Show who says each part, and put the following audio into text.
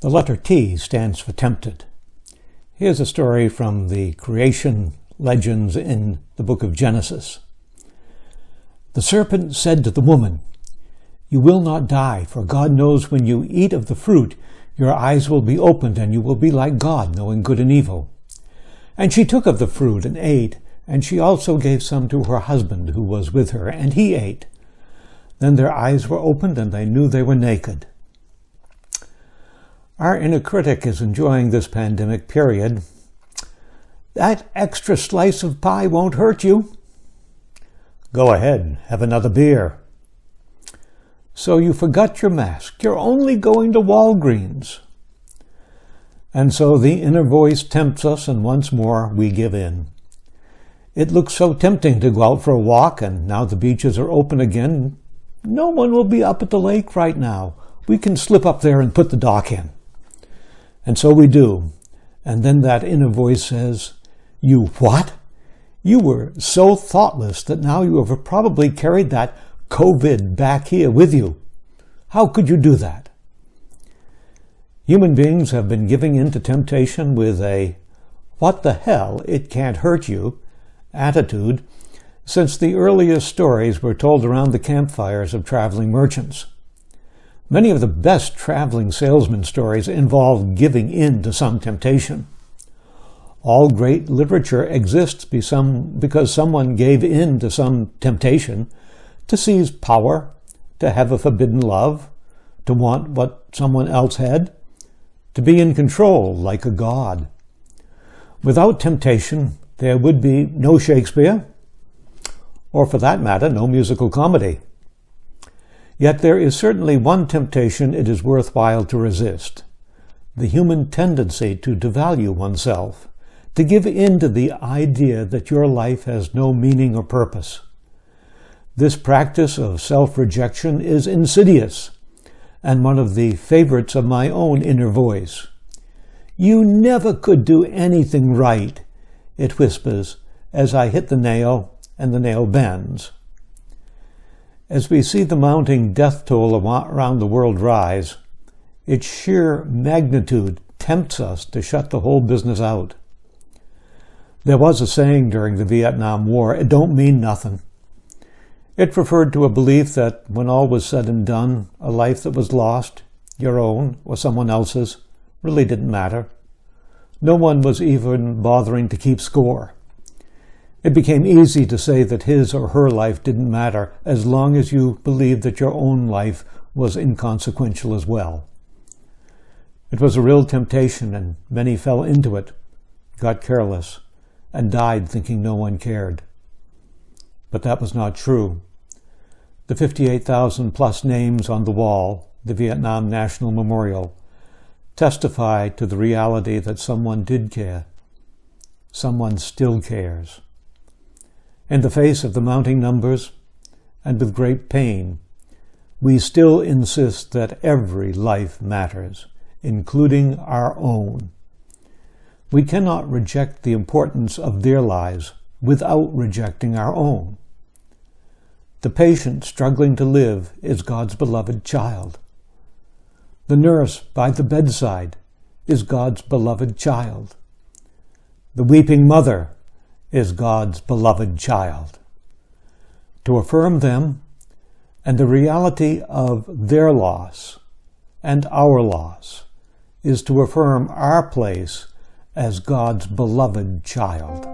Speaker 1: The letter T stands for tempted. Here's a story from the creation legends in the book of Genesis. The serpent said to the woman, "You will not die, for God knows when you eat of the fruit, your eyes will be opened, and you will be like God, knowing good and evil." And she took of the fruit and ate, and she also gave some to her husband who was with her, and he ate. Then their eyes were opened, and they knew they were naked. Our inner critic is enjoying this pandemic period. That extra slice of pie won't hurt you. Go ahead, have another beer. So you forgot your mask. You're only going to Walgreens. And so the inner voice tempts us, and once more we give in. It looks so tempting to go out for a walk, and now the beaches are open again. No one will be up at the lake right now. We can slip up there and put the dock in. And so we do. And then that inner voice says, "You what? You were so thoughtless that now you have probably carried that COVID back here with you. How could you do that?" Human beings have been giving in to temptation with a "what the hell, it can't hurt you" attitude since the earliest stories were told around the campfires of traveling merchants. Many of the best traveling salesman stories involve giving in to some temptation. All great literature exists because someone gave in to some temptation to seize power, to have a forbidden love, to want what someone else had, to be in control like a god. Without temptation, there would be no Shakespeare, or for that matter, no musical comedy. Yet there is certainly one temptation it is worthwhile to resist: the human tendency to devalue oneself, to give in to the idea that your life has no meaning or purpose. This practice of self-rejection is insidious, and one of the favorites of my own inner voice. "You never could do anything right," it whispers as I hit the nail and the nail bends. As we see the mounting death toll around the world rise, its sheer magnitude tempts us to shut the whole business out. There was a saying during the Vietnam War, "It don't mean nothing." It referred to a belief that when all was said and done, a life that was lost, your own or someone else's, really didn't matter. No one was even bothering to keep score. It became easy to say that his or her life didn't matter as long as you believed that your own life was inconsequential as well. It was a real temptation, and many fell into it, got careless, and died thinking no one cared. But that was not true. The 58,000 plus names on the wall, the Vietnam National Memorial, testify to the reality that someone did care. Someone still cares. In the face of the mounting numbers, and with great pain, we still insist that every life matters, including our own. We cannot reject the importance of their lives without rejecting our own. The patient struggling to live is God's beloved child. The nurse by the bedside is God's beloved child. The weeping mother is God's beloved child. To affirm them and the reality of their loss and our loss is to affirm our place as God's beloved child.